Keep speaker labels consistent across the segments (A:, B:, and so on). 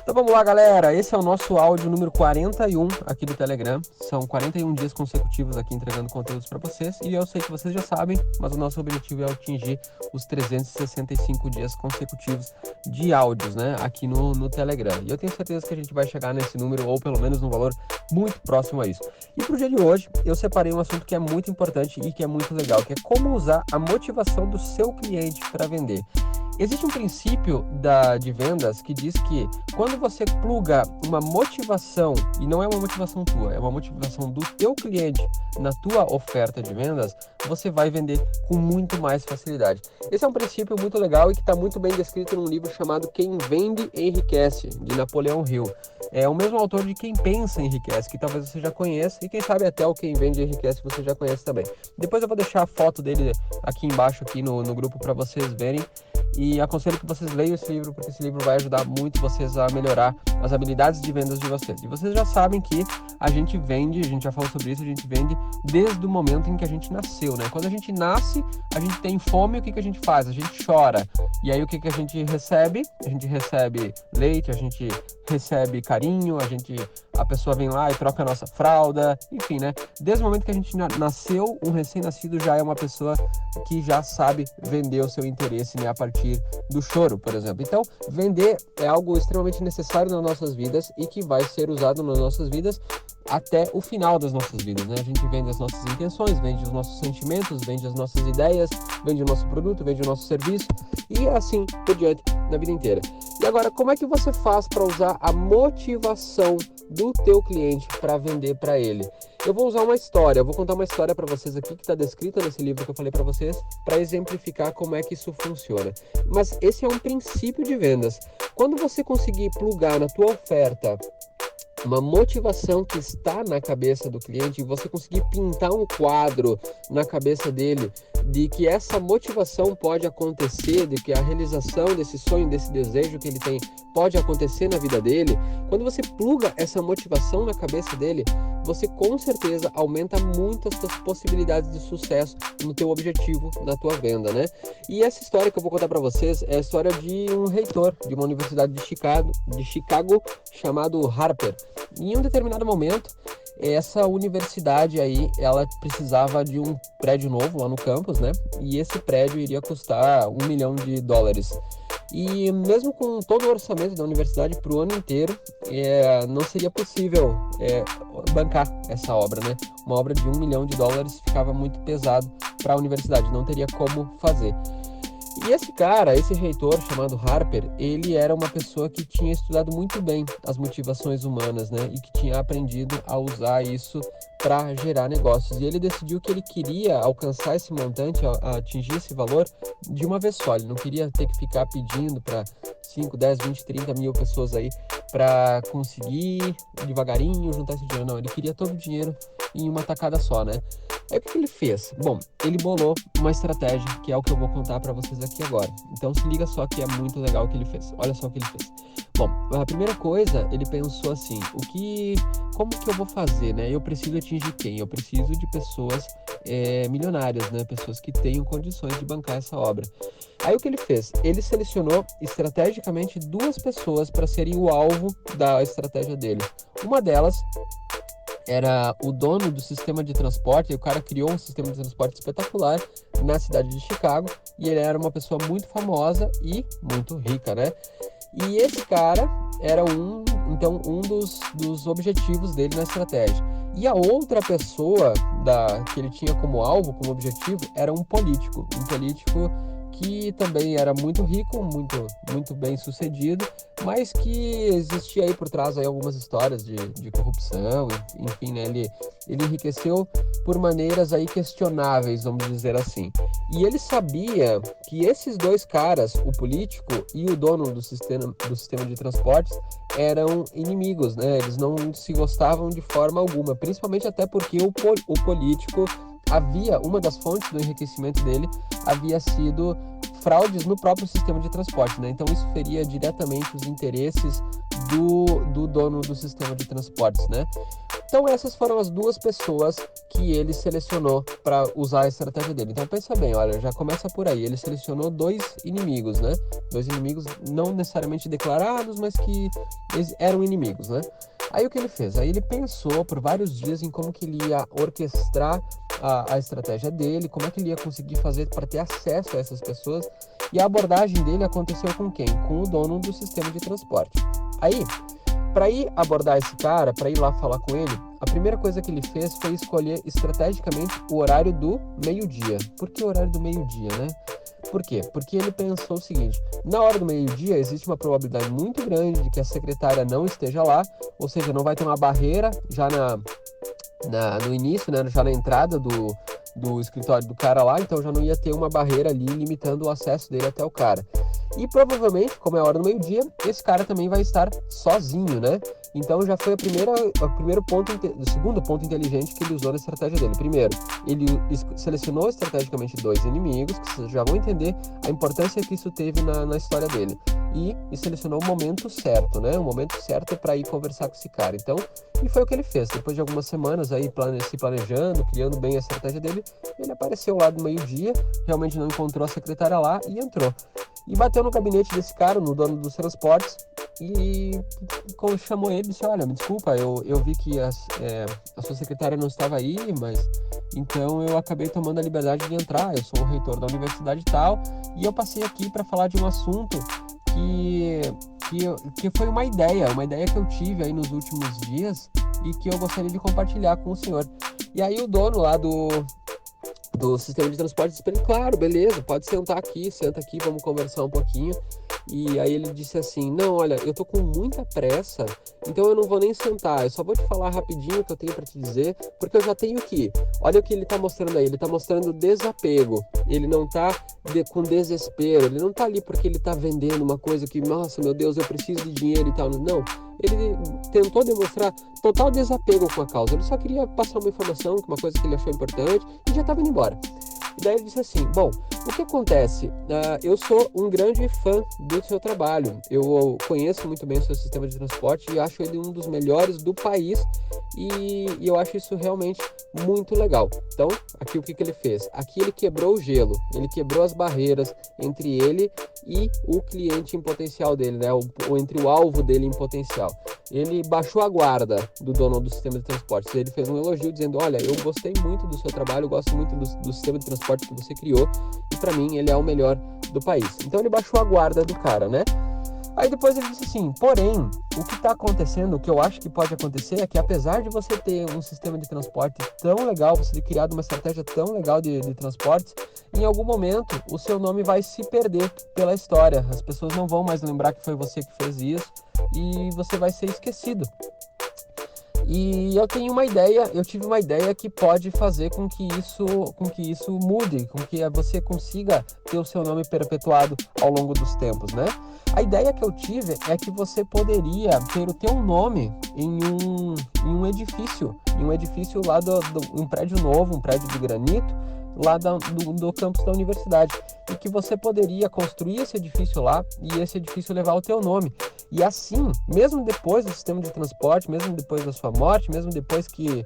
A: Então vamos lá, galera. Esse é o nosso áudio número 41 aqui do Telegram. São 41 dias consecutivos aqui entregando conteúdos para vocês. E eu sei que vocês já sabem, mas o nosso objetivo é atingir os 365 dias consecutivos de áudios, né? Aqui no Telegram. E eu tenho certeza que a gente vai chegar nesse número, ou pelo menos num valor muito próximo a isso. E pro dia de hoje, eu separei um assunto que é muito importante e que é muito legal, que é como usar a motivação do seu cliente para vender. Existe um princípio de vendas que diz que quando você pluga uma motivação, e não é uma motivação tua, é uma motivação do teu cliente na tua oferta de vendas, você vai vender com muito mais facilidade. Esse é um princípio muito legal e que está muito bem descrito num livro chamado Quem Vende Enriquece, de Napoleão Hill. É o mesmo autor de Quem Pensa Enriquece, que talvez você já conheça, e quem sabe até o Quem Vende Enriquece você já conhece também. Depois eu vou deixar a foto dele aqui embaixo aqui no grupo para vocês verem. E aconselho que vocês leiam esse livro, porque esse livro vai ajudar muito vocês a melhorar as habilidades de vendas de vocês. E vocês já sabem que a gente vende, a gente já falou sobre isso, a gente vende desde o momento em que a gente nasceu, né? Quando a gente nasce, a gente tem fome, o que a gente faz? A gente chora. E aí o que a gente recebe? A gente recebe leite, a gente recebe carinho, a pessoa vem lá e troca a nossa fralda, enfim, né? Desde o momento que a gente nasceu, um recém-nascido já é uma pessoa que já sabe vender o seu interesse, né? A partir do choro, por exemplo. Então, vender é algo extremamente necessário nas nossas vidas e que vai ser usado nas nossas vidas até o final das nossas vidas, né? A gente vende as nossas intenções, vende os nossos sentimentos, vende as nossas ideias, vende o nosso produto, vende o nosso serviço e assim por diante na vida inteira. E agora, como é que você faz para usar a motivação do teu cliente para vender para ele? Eu vou usar uma história, eu vou contar uma história para vocês aqui que está descrita nesse livro que eu falei para vocês, para exemplificar como é que isso funciona. Mas esse é um princípio de vendas. Quando você conseguir plugar na tua oferta uma motivação que está na cabeça do cliente e você conseguir pintar um quadro na cabeça dele de que essa motivação pode acontecer, de que a realização desse sonho, desse desejo que ele tem pode acontecer na vida dele, quando você pluga essa motivação na cabeça dele, você com certeza aumenta muito as suas possibilidades de sucesso no teu objetivo, na tua venda, né? E essa história que eu vou contar para vocês é a história de um reitor de uma universidade de Chicago chamado Harper. Em um determinado momento, essa universidade aí, ela precisava de um prédio novo lá no campus, né? E esse prédio iria custar $1 milhão. E mesmo com todo o orçamento da universidade para o ano inteiro, não seria possível bancar essa obra, né? Uma obra de $1 milhão ficava muito pesado para a universidade, não teria como fazer. E esse cara, esse reitor chamado Harper, ele era uma pessoa que tinha estudado muito bem as motivações humanas, né? E que tinha aprendido a usar isso para gerar negócios. E ele decidiu que ele queria alcançar esse montante, atingir esse valor de uma vez só. Ele não queria ter que ficar pedindo para 5, 10, 20, 30 mil pessoas aí para conseguir devagarinho juntar esse dinheiro. Não, ele queria todo o dinheiro em uma tacada só, né? Aí o que ele fez? Bom, ele bolou uma estratégia, que é o que eu vou contar para vocês aqui agora. Então se liga só que é muito legal o que ele fez. Olha só o que ele fez. Bom, a primeira coisa, ele pensou assim, como que eu vou fazer, né? Eu preciso atingir quem? Eu preciso de pessoas milionárias, né? Pessoas que tenham condições de bancar essa obra. Aí o que ele fez? Ele selecionou estrategicamente 2 pessoas para serem o alvo da estratégia dele. Uma delas era o dono do sistema de transporte, e o cara criou um sistema de transporte espetacular na cidade de Chicago, e ele era uma pessoa muito famosa e muito rica, né? E esse cara era um dos objetivos dele na estratégia. E a outra pessoa que ele tinha como alvo, como objetivo, era um político que também era muito rico, muito bem sucedido, mas que existia aí por trás aí algumas histórias de corrupção, enfim, né? Ele enriqueceu por maneiras aí questionáveis, vamos dizer assim. E ele sabia que esses 2 caras, o político e o dono do sistema de transportes, eram inimigos, né? Eles não se gostavam de forma alguma, principalmente até porque o político uma das fontes do enriquecimento dele havia sido fraudes no próprio sistema de transporte, né? Então isso feria diretamente os interesses do dono do sistema de transportes, né? Então essas foram as duas pessoas que ele selecionou para usar a estratégia dele. Então pensa bem, olha, já começa por aí. Ele selecionou 2 inimigos, né? 2 inimigos não necessariamente declarados, mas que eram inimigos, né? Aí o que ele fez? Aí ele pensou por vários dias em como que ele ia orquestrar a estratégia dele, como é que ele ia conseguir fazer para ter acesso a essas pessoas. E a abordagem dele aconteceu com quem? Com o dono do sistema de transporte. Aí, para ir abordar esse cara, para ir lá falar com ele, a primeira coisa que ele fez foi escolher estrategicamente o horário do meio-dia. Por que o horário do meio-dia, né? Por quê? Porque ele pensou o seguinte: na hora do meio-dia existe uma probabilidade muito grande de que a secretária não esteja lá, ou seja, não vai ter uma barreira já no início, né, já na entrada do escritório do cara lá, então já não ia ter uma barreira ali limitando o acesso dele até o cara. E provavelmente, como é a hora do meio-dia, esse cara também vai estar sozinho, né? Então já foi o segundo ponto inteligente que ele usou na estratégia dele. Primeiro, ele selecionou estrategicamente 2 inimigos, que vocês já vão entender a importância que isso teve na história dele. E selecionou o momento certo, né? O momento certo para ir conversar com esse cara. Então, e foi o que ele fez. Depois de algumas semanas aí se planejando, criando bem a estratégia dele, ele apareceu lá do meio-dia, realmente não encontrou a secretária lá e entrou. E bateu no gabinete desse cara, no dono dos transportes, e chamou ele e disse: olha, me desculpa, eu vi que a sua secretária não estava aí, mas então eu acabei tomando a liberdade de entrar, eu sou o reitor da universidade e tal, e eu passei aqui para falar de um assunto que foi uma ideia que eu tive aí nos últimos dias e que eu gostaria de compartilhar com o senhor. E aí o dono lá do sistema de transporte disse para ele: claro, beleza, pode sentar aqui, senta aqui, vamos conversar um pouquinho. E aí ele disse assim: não, olha, eu tô com muita pressa, então eu não vou nem sentar, eu só vou te falar rapidinho o que eu tenho para te dizer, porque eu já tenho que ir. Olha o que ele tá mostrando aí, ele tá mostrando desapego, ele não tá com desespero, ele não tá ali porque ele tá vendendo uma coisa que, nossa, meu Deus, eu preciso de dinheiro e tal, não. Ele tentou demonstrar total desapego com a causa, ele só queria passar uma informação, uma coisa que ele achou importante, e já estava indo embora. E daí ele disse assim: bom, o que acontece? Eu sou um grande fã do seu trabalho, eu conheço muito bem o seu sistema de transporte e acho ele um dos melhores do país, e eu acho isso realmente muito legal. Então, aqui o que ele fez? Aqui ele quebrou o gelo, ele quebrou as barreiras entre ele e o cliente em potencial dele, né? Ou entre o alvo dele em potencial. Ele baixou a guarda do dono do sistema de transporte. Ele fez um elogio dizendo: olha, eu gostei muito do seu trabalho, eu gosto muito do sistema de transporte que você criou, e para mim ele é o melhor do país. Então ele baixou a guarda do cara, né? Aí depois ele disse assim: porém, o que está acontecendo, o que eu acho que pode acontecer é que, apesar de você ter um sistema de transporte tão legal, você ter criado uma estratégia tão legal de transportes, em algum momento o seu nome vai se perder pela história. As pessoas não vão mais lembrar que foi você que fez isso e você vai ser esquecido. E eu tive uma ideia que pode fazer com que isso mude, com que você consiga ter o seu nome perpetuado ao longo dos tempos, né? A ideia que eu tive é que você poderia ter o teu nome em um edifício lá um prédio novo, um prédio de granito, lá do campus da universidade, e que você poderia construir esse edifício lá e esse edifício levar o teu nome. E assim, mesmo depois do sistema de transporte, mesmo depois da sua morte, mesmo depois que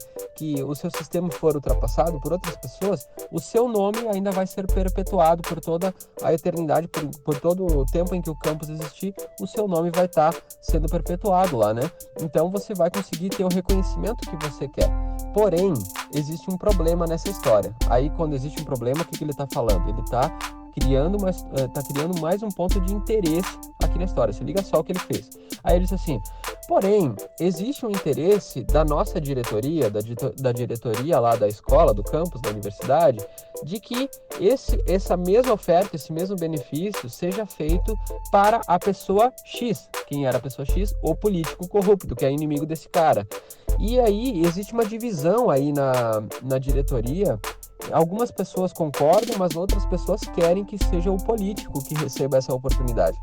A: o seu sistema for ultrapassado por outras pessoas, o seu nome ainda vai ser perpetuado por toda a eternidade, por todo o tempo em que o campus existir, o seu nome vai estar sendo perpetuado lá, né? Então você vai conseguir ter o reconhecimento que você quer. Porém, existe um problema nessa história. Aí, quando existe um problema, o que ele está falando? Ele está criando mais um ponto de interesse aqui na história. Se liga só o que ele fez. Aí ele disse assim: porém, existe um interesse da nossa diretoria, da diretoria lá da escola, do campus, da universidade, de que essa mesma oferta, esse mesmo benefício seja feito para a pessoa X. Quem era a pessoa X? O político corrupto, que é inimigo desse cara. E aí existe uma divisão aí na diretoria. Algumas pessoas concordam, mas outras pessoas querem que seja o político que receba essa oportunidade.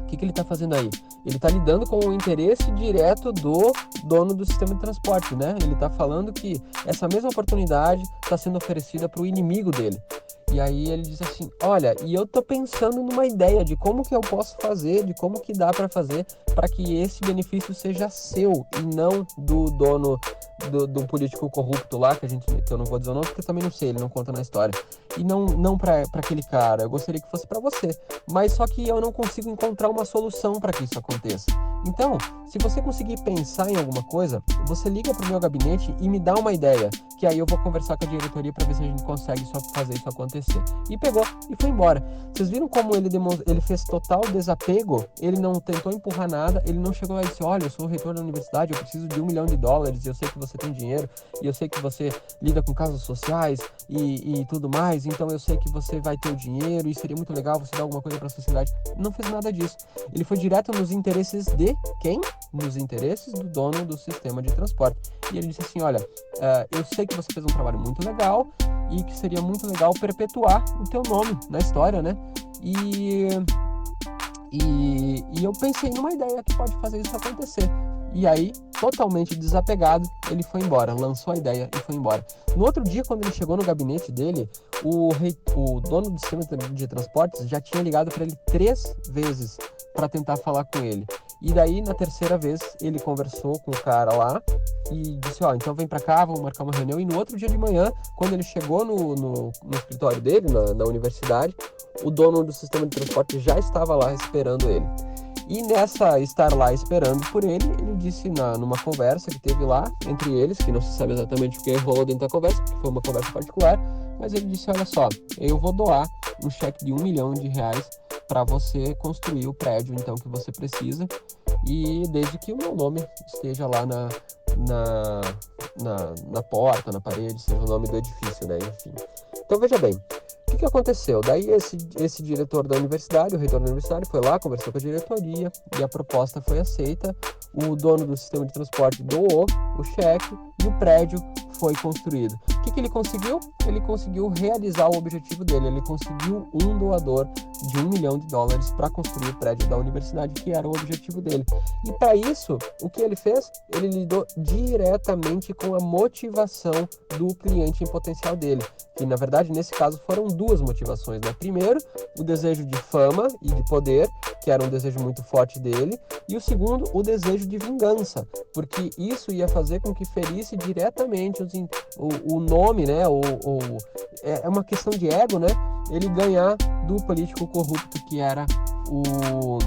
A: O que ele está fazendo aí? Ele está lidando com o interesse direto do dono do sistema de transporte, né? Ele está falando que essa mesma oportunidade está sendo oferecida para o inimigo dele. E aí ele disse assim, olha, e eu tô pensando numa ideia de como que eu posso fazer, de como que dá para fazer para que esse benefício seja seu e não do dono do político corrupto lá, que eu não vou dizer o nome porque eu também não sei, ele não conta na história. E não para aquele cara, eu gostaria que fosse para você. Mas só que eu não consigo encontrar uma solução para que isso aconteça. Então, se você conseguir pensar em alguma coisa, você liga para o meu gabinete e me dá uma ideia, que aí eu vou conversar com a diretoria para ver se a gente consegue só fazer isso acontecer. E pegou e foi embora. Vocês viram como ele fez total desapego? Ele não tentou empurrar nada, ele não chegou lá e disse, olha, eu sou o reitor da universidade, eu preciso de $1 milhão, eu sei que você tem dinheiro, e eu sei que você lida com casos sociais e tudo mais, então eu sei que você vai ter o dinheiro e seria muito legal você dar alguma coisa para a sociedade. Não fez nada disso. Ele foi direto nos interesses de quem? Nos interesses do dono do sistema de transporte. E ele disse assim, olha, eu sei que você fez um trabalho muito legal e que seria muito legal perpetuar o teu nome na história, né? E eu pensei numa ideia que pode fazer isso acontecer. E aí, totalmente desapegado, ele foi embora, lançou a ideia e foi embora. No outro dia, quando ele chegou no gabinete dele, o dono do sistema de transportes já tinha ligado para ele 3 vezes para tentar falar com ele. E daí, na terceira vez, ele conversou com o cara lá e disse, ó, então vem para cá, vamos marcar uma reunião. E no outro dia de manhã, quando ele chegou no escritório dele, na universidade, o dono do sistema de transporte já estava lá esperando ele. E nessa estar lá esperando por ele, ele disse numa conversa que teve lá entre eles, que não se sabe exatamente o que rolou dentro da conversa, porque foi uma conversa particular, mas ele disse, olha só, eu vou doar um cheque de $1 milhão para você construir o prédio então que você precisa, e desde que o meu nome esteja lá na porta, na parede, seja o nome do edifício, né, enfim. Então veja bem, o que aconteceu? Daí esse diretor da universidade, o reitor da universidade, foi lá, conversou com a diretoria e a proposta foi aceita. O dono do sistema de transporte doou o cheque e o prédio foi construído. O que ele conseguiu? Ele conseguiu realizar o objetivo dele. Ele conseguiu um doador de $1 milhão para construir o prédio da universidade, que era o objetivo dele. E para isso, o que ele fez? Ele lidou diretamente com a motivação do cliente em potencial dele. Que na verdade, nesse caso, foram 2 motivações, né? Primeiro, o desejo de fama e de poder, que era um desejo muito forte dele. E o segundo, o desejo de vingança, porque isso ia fazer com que ferisse diretamente o nome, né? É uma questão de ego, né? Ele ganhar do político corrupto que era o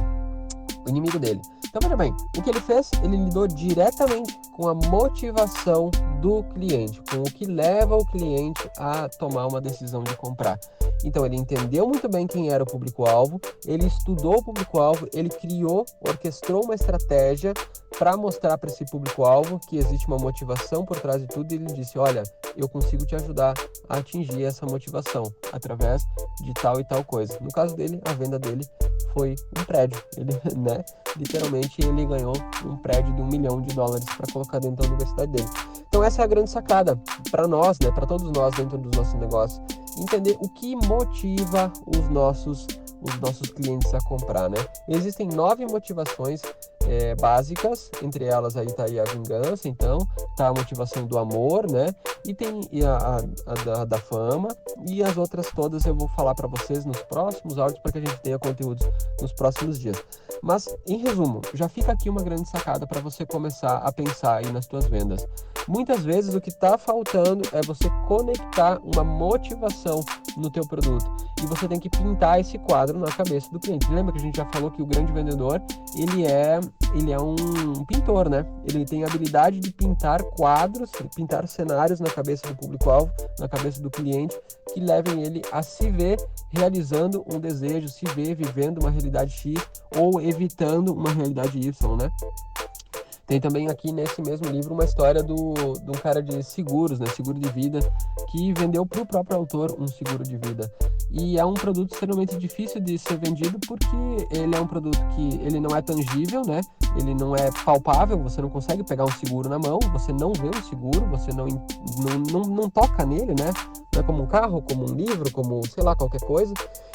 A: inimigo dele. Então, veja bem, o que ele fez? Ele lidou diretamente com a motivação do cliente, com o que leva o cliente a tomar uma decisão de comprar. Então, ele entendeu muito bem quem era o público-alvo, ele estudou o público-alvo, ele orquestrou uma estratégia para mostrar para esse público-alvo que existe uma motivação por trás de tudo, e ele disse, olha, eu consigo te ajudar a atingir essa motivação através de tal e tal coisa. No caso dele, a venda dele foi um prédio. Ele, né, literalmente, ele ganhou um prédio de $1 milhão para colocar dentro da universidade dele. Então essa é a grande sacada para nós, né, para todos nós dentro dos nossos negócios, entender o que motiva os nossos clientes a comprar, né? Existem 9 motivações básicas, entre elas aí tá aí a vingança, então tá a motivação do amor, né? E tem a da fama, e as outras todas eu vou falar para vocês nos próximos áudios para que a gente tenha conteúdos nos próximos dias. Mas, em resumo, já fica aqui uma grande sacada para você começar a pensar aí nas suas vendas. Muitas vezes o que está faltando é você conectar uma motivação no teu produto. E você tem que pintar esse quadro na cabeça do cliente. Lembra que a gente já falou que o grande vendedor, ele é um pintor, né? Ele tem a habilidade de pintar quadros, pintar cenários na cabeça do público-alvo, na cabeça do cliente, que levem ele a se ver realizando um desejo, se ver vivendo uma realidade X ou evitando uma realidade Y, né? Tem também aqui nesse mesmo livro uma história de um cara de seguros, né? Seguro de vida, que vendeu para o próprio autor um seguro de vida. E é um produto extremamente difícil de ser vendido porque ele é um produto que ele não é tangível, né? Ele não é palpável, você não consegue pegar um seguro na mão, você não vê um seguro, você não toca nele, né? Não é como um carro, como um livro, como, sei lá, qualquer coisa.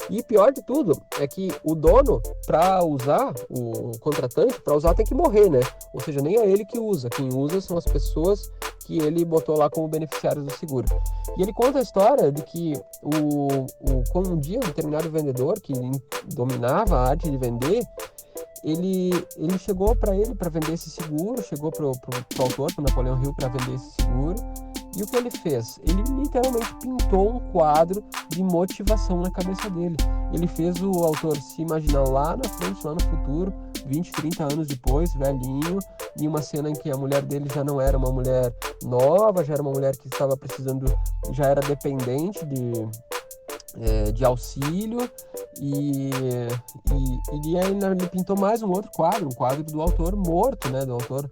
A: E pior de tudo é que o dono, para usar, o contratante, para usar tem que morrer, né? Ou seja, nem é ele que usa. Quem usa são as pessoas que ele botou lá como beneficiários do seguro. E ele conta a história de que como um dia um determinado vendedor que dominava a arte de vender, ele chegou para ele para vender esse seguro, chegou pro autor, pro Napoleão Hill, para vender esse seguro. E o que ele fez? Ele literalmente pintou um quadro de motivação na cabeça dele. Ele fez o autor se imaginar lá na frente, lá no futuro, 20, 30 anos depois, velhinho, em uma cena em que a mulher dele já não era uma mulher nova, já era uma mulher que estava precisando, já era dependente de auxílio, e aí ele pintou mais um outro quadro, um quadro do autor morto, né, do autor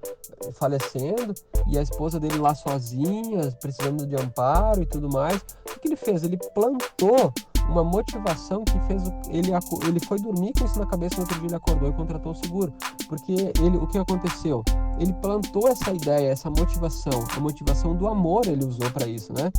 A: falecendo, e a esposa dele lá sozinha, precisando de amparo e tudo mais. O que ele fez? Ele plantou uma motivação que fez ele foi dormir com isso na cabeça, no outro dia ele acordou e contratou o seguro, porque o que aconteceu? Ele plantou essa ideia, essa motivação, a motivação do amor ele usou para isso, né?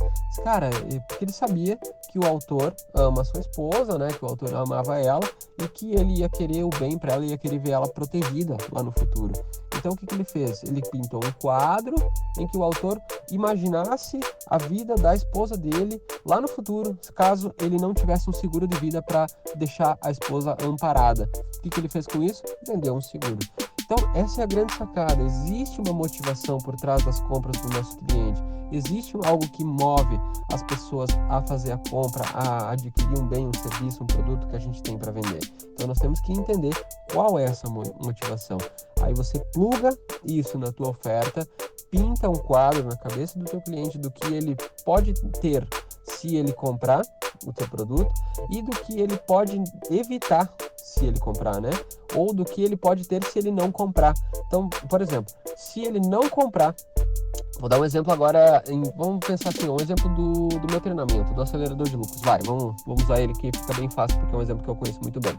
A: Cara, porque ele sabia que o autor ama a sua esposa, né? Que o autor amava ela e que ele ia querer o bem para ela, ia querer ver ela protegida lá no futuro. Então o que ele fez? Ele pintou um quadro em que o autor imaginasse a vida da esposa dele lá no futuro, caso ele não tivesse um seguro de vida para deixar a esposa amparada. O que ele fez com isso? Vendeu um seguro. Então, essa é a grande sacada. Existe uma motivação por trás das compras do nosso cliente. Existe algo que move as pessoas a fazer a compra, a adquirir um bem, um serviço, um produto que a gente tem para vender. Então, nós temos que entender qual é essa motivação. Aí você pluga isso na tua oferta, pinta um quadro na cabeça do teu cliente do que ele pode ter se ele comprar o teu produto e do que ele pode evitar se ele comprar, né? Ou do que ele pode ter se ele não comprar. Então, por exemplo, se ele não comprar, vou dar um exemplo agora, vamos pensar assim, um exemplo do meu treinamento, do acelerador de lucros. Vamos usar ele que fica bem fácil, porque é um exemplo que eu conheço muito bem.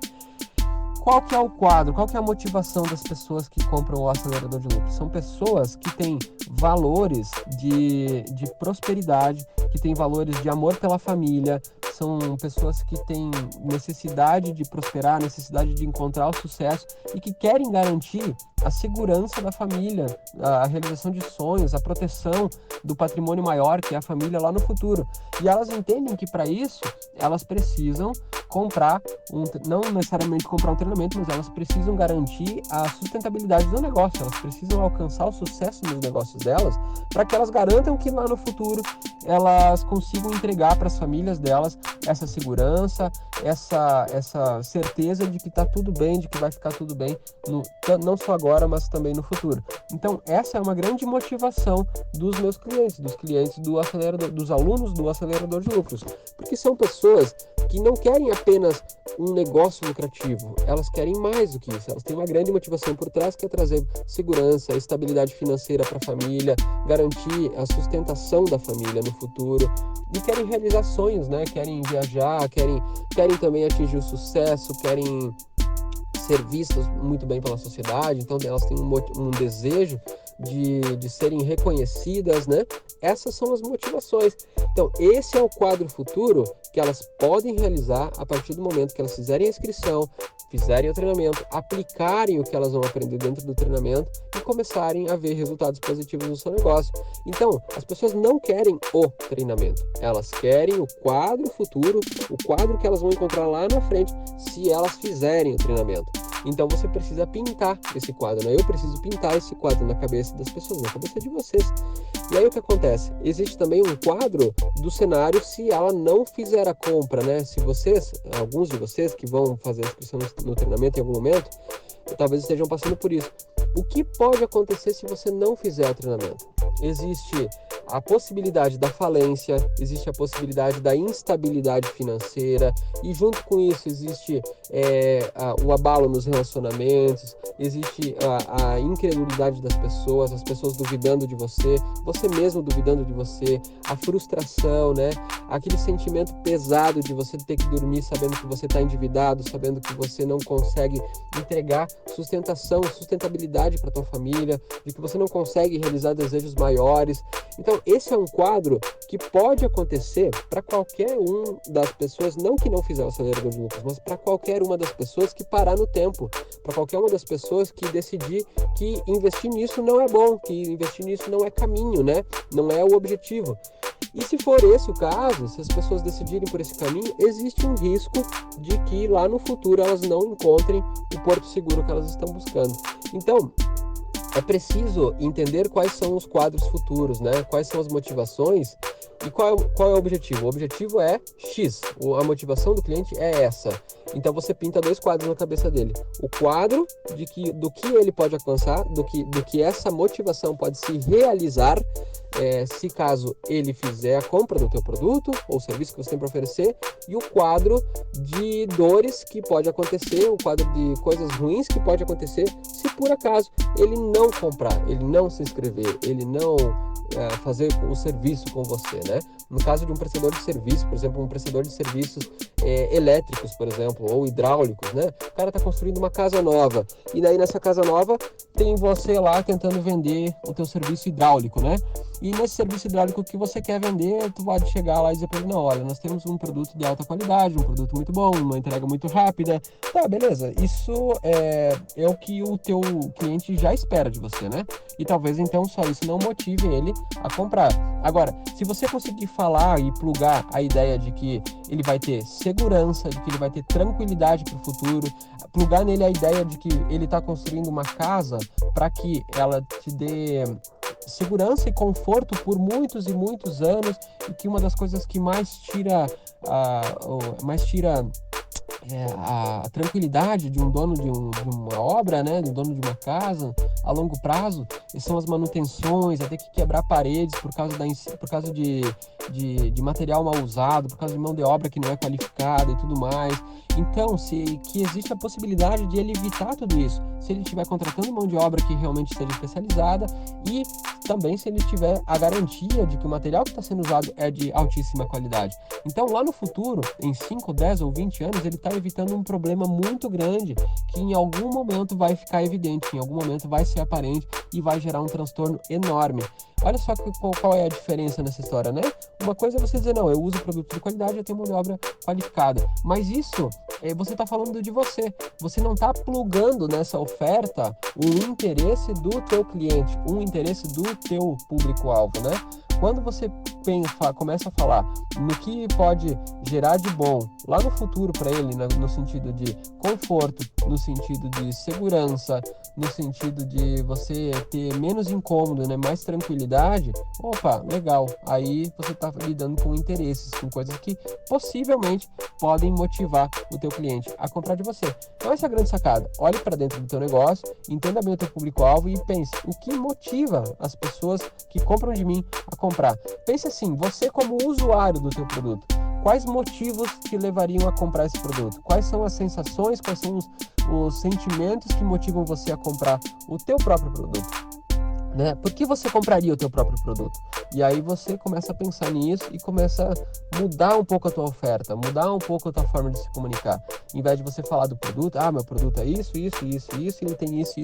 A: Qual que é o quadro, qual que é a motivação das pessoas que compram o acelerador de lucros? São pessoas que têm valores de prosperidade, que têm valores de amor pela família, são pessoas que têm necessidade de prosperar, necessidade de encontrar o sucesso e que querem garantir a segurança da família, a realização de sonhos, a proteção do patrimônio maior, que é a família lá no futuro. E elas entendem que para isso elas precisam comprar, não necessariamente comprar um treinamento, mas elas precisam garantir a sustentabilidade do negócio, elas precisam alcançar o sucesso nos negócios delas, para que elas garantam que lá no futuro elas consigam entregar para as famílias delas essa segurança, essa certeza de que está tudo bem, de que vai ficar tudo bem, não só agora, mas também no futuro. Então, essa é uma grande motivação dos meus clientes, dos clientes do acelerador, dos alunos do acelerador de lucros, porque são pessoas que não querem apenas um negócio lucrativo, elas querem mais do que isso, elas têm uma grande motivação por trás, que é trazer segurança, estabilidade financeira para a família, garantir a sustentação da família no futuro, e querem realizar sonhos, né? Querem viajar, querem também atingir o sucesso, querem ser vistas muito bem pela sociedade, então elas têm um desejo de serem reconhecidas, né? Essas são as motivações. Então, esse é o quadro futuro que elas podem realizar a partir do momento que elas fizerem a inscrição, fizerem o treinamento, aplicarem o que elas vão aprender dentro do treinamento e começarem a ver resultados positivos no seu negócio. Então, as pessoas não querem o treinamento, elas querem o quadro futuro, o quadro que elas vão encontrar lá na frente se elas fizerem o treinamento. Então você precisa pintar esse quadro, né? Eu preciso pintar esse quadro na cabeça das pessoas, na cabeça de vocês. E aí o que acontece? Existe também um quadro do cenário se ela não fizer a compra, né? Se vocês, alguns de vocês que vão fazer a inscrição no treinamento em algum momento, talvez estejam passando por isso. O que pode acontecer se você não fizer o treinamento? Existe a possibilidade da falência, existe a possibilidade da instabilidade financeira e junto com isso existe o abalo nos relacionamentos, existe a incredulidade das pessoas, as pessoas duvidando de você, você mesmo duvidando de você, a frustração, né? Aquele sentimento pesado de você ter que dormir sabendo que você está endividado, sabendo que você não consegue entregar sustentabilidade para tua família, de que você não consegue realizar desejos maiores. Então, esse é um quadro que pode acontecer para qualquer um das pessoas, não que não fizer o acelerador de lucros, mas para qualquer uma das pessoas que parar no tempo, para qualquer uma das pessoas que decidir que investir nisso não é bom, que investir nisso não é caminho, né? Não é o objetivo. E se for esse o caso, se as pessoas decidirem por esse caminho, existe um risco de que lá no futuro elas não encontrem o porto seguro que elas estão buscando. Então, é preciso entender quais são os quadros futuros, né? Quais são as motivações e qual é o objetivo. O objetivo é X, a motivação do cliente é essa. Então você pinta 2 quadros na cabeça dele. O quadro do que ele pode alcançar, do que essa motivação pode se realizar, se caso ele fizer a compra do teu produto ou serviço que você tem para oferecer, e o quadro de dores que pode acontecer, o quadro de coisas ruins que pode acontecer se por acaso ele não comprar, ele não se inscrever, ele não fazer o serviço com você, né? No caso de um prestador de serviço, por exemplo, um prestador de serviços elétricos, por exemplo, ou hidráulicos, né? O cara está construindo uma casa nova e daí nessa casa nova tem você lá tentando vender o teu serviço hidráulico, né? E nesse serviço hidráulico que você quer vender, tu pode chegar lá e dizer para ele, não, olha, nós temos um produto de alta qualidade, um produto muito bom, uma entrega muito rápida. Tá, beleza, isso é o que o teu cliente já espera de você, né? E talvez então só isso não motive ele a comprar. Agora, se você conseguir falar e plugar a ideia de que ele vai ter segurança, de que ele vai ter tranquilidade para o futuro, plugar nele a ideia de que ele está construindo uma casa para que ela te dê segurança e conforto por muitos e muitos anos, e que uma das coisas que mais tira a tranquilidade de um dono de uma obra, né, de um dono de uma casa a longo prazo, são as manutenções, até que quebrar paredes por causa de material mal usado, por causa de mão de obra que não é qualificada e tudo mais. Então, que existe a possibilidade de ele evitar tudo isso, se ele estiver contratando mão de obra que realmente seja especializada, e também se ele tiver a garantia de que o material que está sendo usado é de altíssima qualidade. Então, lá no futuro, em 5, 10 ou 20 anos, ele está evitando um problema muito grande que em algum momento vai ficar evidente, em algum momento vai ser aparente e vai gerar um transtorno enorme. Olha só qual é a diferença nessa história, né? Uma coisa é você dizer, não, eu uso produto de qualidade, eu tenho mão de obra qualificada. Mas isso, você está falando de você. Você não está plugando nessa oferta um interesse do teu cliente, um interesse do teu público-alvo, né? Quando você começa a falar no que pode gerar de bom lá no futuro para ele, no sentido de conforto, no sentido de segurança, no sentido de você ter menos incômodo, né, mais tranquilidade, opa, legal. Aí você está lidando com interesses, com coisas que possivelmente podem motivar o teu cliente a comprar de você. Então essa é a grande sacada. Olhe para dentro do teu negócio, entenda bem o teu público-alvo e pense o que motiva as pessoas que compram de mim a comprar. Pense assim, você como usuário do teu produto, quais motivos te levariam a comprar esse produto? Quais são as sensações, quais são os sentimentos que motivam você a comprar o teu próprio produto? Né? Por que você compraria o teu próprio produto? E aí você começa a pensar nisso e começa a mudar um pouco a tua oferta, mudar um pouco a tua forma de se comunicar. Em vez de você falar do produto, meu produto é isso, e ele tem isso,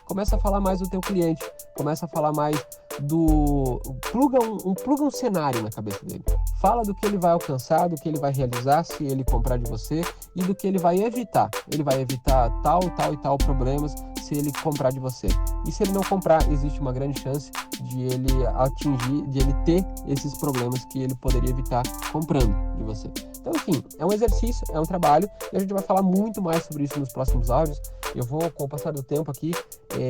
A: Começa a falar mais do teu cliente, começa a falar mais pluga um cenário na cabeça dele. Fala do que ele vai alcançar, do que ele vai realizar se ele comprar de você e do que ele vai evitar. Ele vai evitar tal e tal problemas se ele comprar de você. E se ele não comprar, existe uma grande chance de ele ter esses problemas que ele poderia evitar comprando de você. Então, enfim, é um exercício, é um trabalho, e a gente vai falar muito mais sobre isso nos próximos áudios. Eu vou, com o passar do tempo aqui,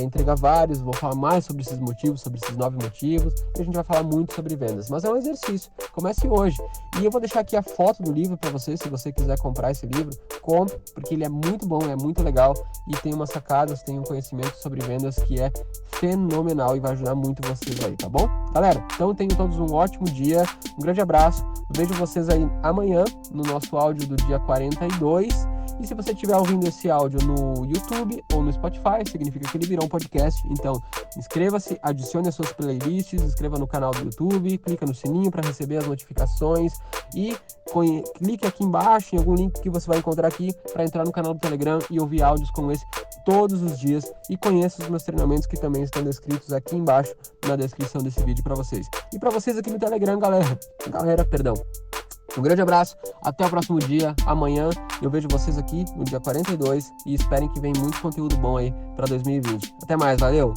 A: entregar vários, vou falar mais sobre esses motivos, sobre esses 9 motivos, e a gente vai falar muito sobre vendas. Mas é um exercício, comece hoje. E eu vou deixar aqui a foto do livro para você, se você quiser comprar esse livro, compre, porque ele é muito bom, é muito legal, e tem umas sacadas, tem um conhecimento sobre vendas que é fenomenal e vai ajudar muito vocês aí, tá bom? Galera, então tenham todos um ótimo dia, um grande abraço, vejo vocês aí amanhã no nosso áudio do dia 42, e se você estiver ouvindo esse áudio no YouTube ou no Spotify, significa que ele virou um podcast, então inscreva-se, adicione as suas playlists, inscreva no canal do YouTube, clica no sininho para receber as notificações e clique aqui embaixo em algum link que você vai encontrar aqui para entrar no canal do Telegram e ouvir áudios como esse todos os dias e conheça os meus treinamentos que também estão descritos aqui embaixo na descrição desse vídeo para vocês. E para vocês aqui no Telegram, galera, um grande abraço, até o próximo dia, amanhã eu vejo vocês aqui no dia 42 e esperem que venha muito conteúdo bom aí para 2020. Até mais, valeu!